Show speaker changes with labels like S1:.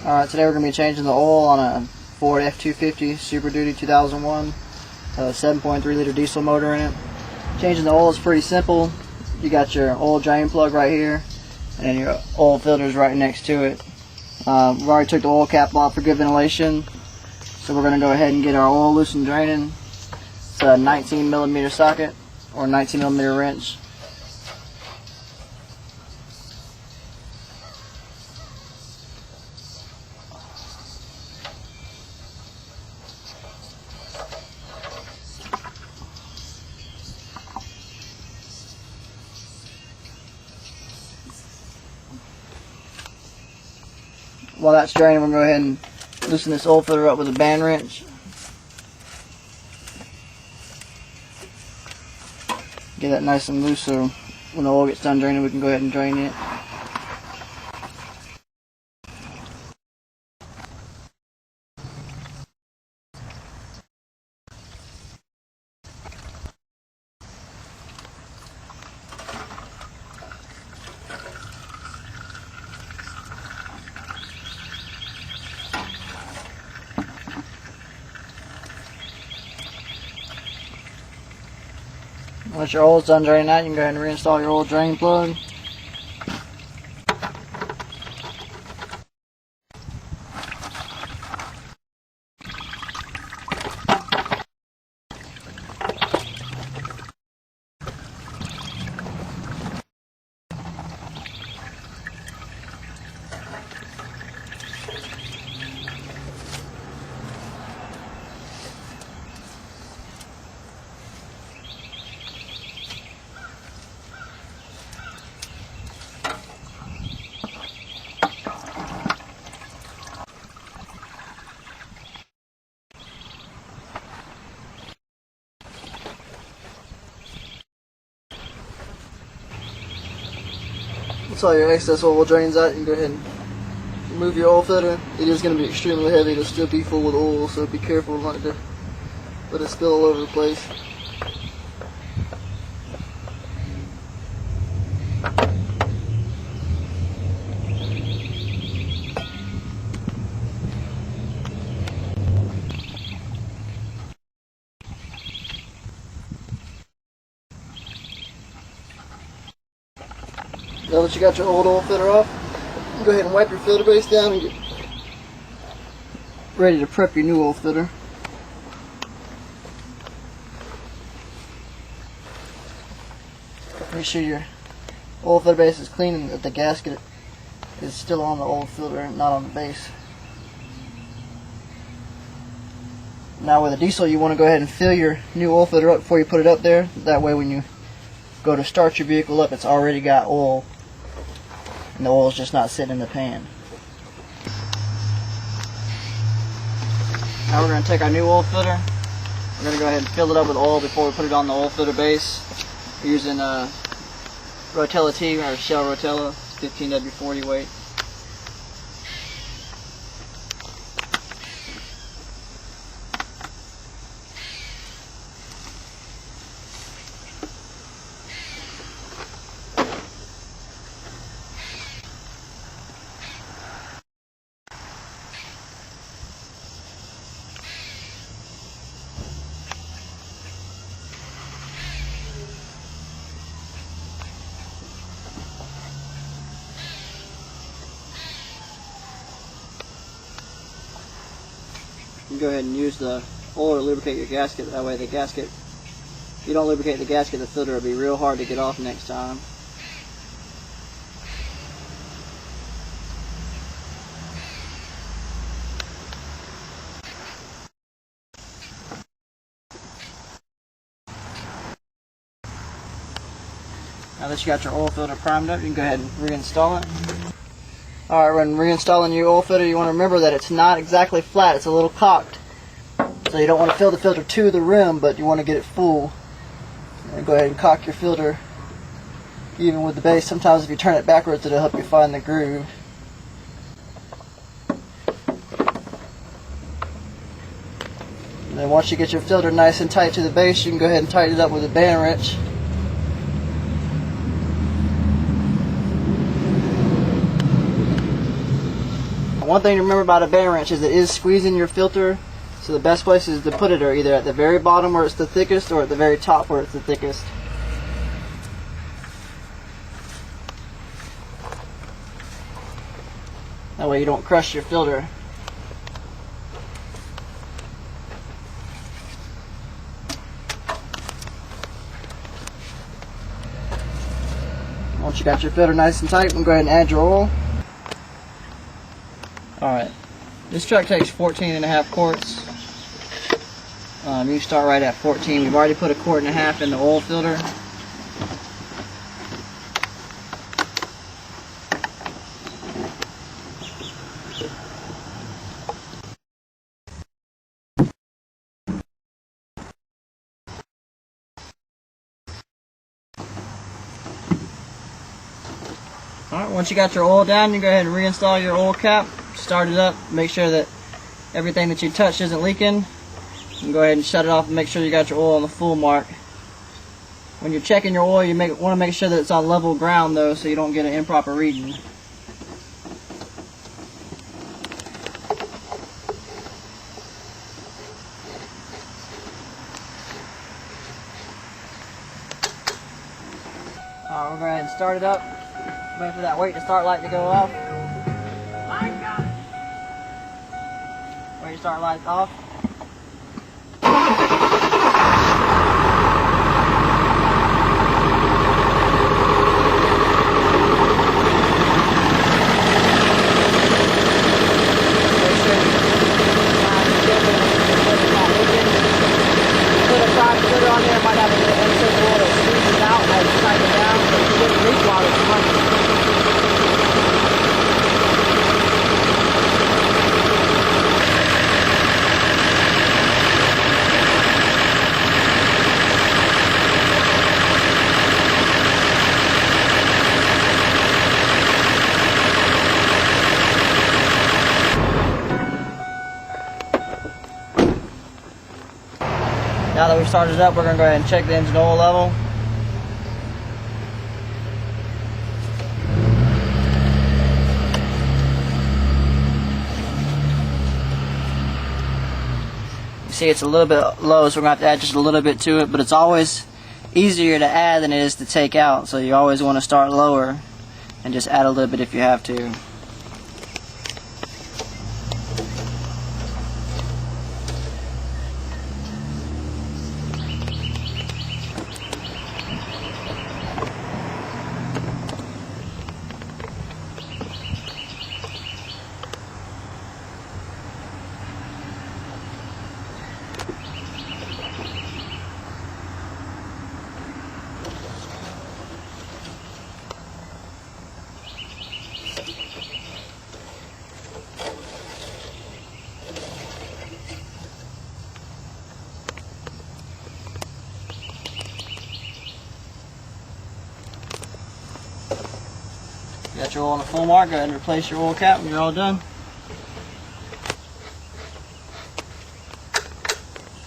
S1: Alright, today we're going to be changing the oil on a Ford F250 Super Duty 2001, 7.3 liter diesel motor in it. Changing the oil is pretty simple. You got your oil drain plug right here, and then your oil filter is right next to it. We've already took the oil cap off for good ventilation, so we're going to go ahead and get our oil loose and draining. It's a 19mm socket or 19mm wrench. While that's draining, we're going to go ahead and loosen this oil filter up with a band wrench. Get that nice and loose so when the oil gets done draining, we can go ahead and drain it. Once your oil's done draining out, you can go ahead and reinstall your oil drain plug. Once all your excess oil drains out, you can go ahead and remove your oil filter. It is going to be extremely heavy. It'll still be full with oil, so be careful not to let it spill all over the place. Now that you got your old oil filter off, you can go ahead and wipe your filter base down and get ready to prep your new oil filter. Make sure your oil filter base is clean and that the gasket is still on the oil filter and not on the base. Now with a diesel, you want to go ahead and fill your new oil filter up before you put it up there. That way when you go to start your vehicle up, it's already got oil. And the oil's just not sitting in the pan. Now we're going to take our new oil filter. We're going to go ahead and fill it up with oil before we put it on the oil filter base. We're using Rotella T or Shell Rotella, 15W40 weight. You can go ahead and use the oil to lubricate your gasket. That way the gasket, if you don't lubricate the gasket, the filter will be real hard to get off next time. Now that you got your oil filter primed up, you can go ahead and reinstall it. Alright, when reinstalling your oil filter, you want to remember that it's not exactly flat, it's a little cocked. So you don't want to fill the filter to the rim, but you want to get it full. And go ahead and cock your filter even with the base. Sometimes if you turn it backwards, it'll help you find the groove. And then once you get your filter nice and tight to the base, you can go ahead and tighten it up with a band wrench. one thing to remember about a band wrench is it is squeezing your filter, so the best place is to put it are either at the very bottom where it's the thickest or at the very top where it's the thickest. That way you don't crush your filter. Once you got your filter nice and tight, we'll go ahead and add your oil. Alright, this truck takes 14.5 quarts. You start right at 14. We've already put 1.5 quarts in the oil filter. Alright, once you got your oil down, you go ahead and reinstall your oil cap. Start it up, make sure that everything that you touched isn't leaking. And go ahead and shut it off and make sure you got your oil on the full mark. When you're checking your oil, you want to make sure that it's on level ground though, so you don't get an improper reading. Alright, we'll go ahead and start it up. Wait for that wait to start light to go off. Wait to start light off. Put a prime filter on there, it might have a little excess oil that squeezes out as you tighten it down, but you get leak while it's running. Now that we've started it up, we're going to go ahead and check the engine oil level. You see it's a little bit low, so we're going to have to add just a little bit to it, but it's always easier to add than it is to take out, so you always want to start lower and just add a little bit if you have to. You got your oil on the full mark, go ahead and replace your oil cap and you're all done.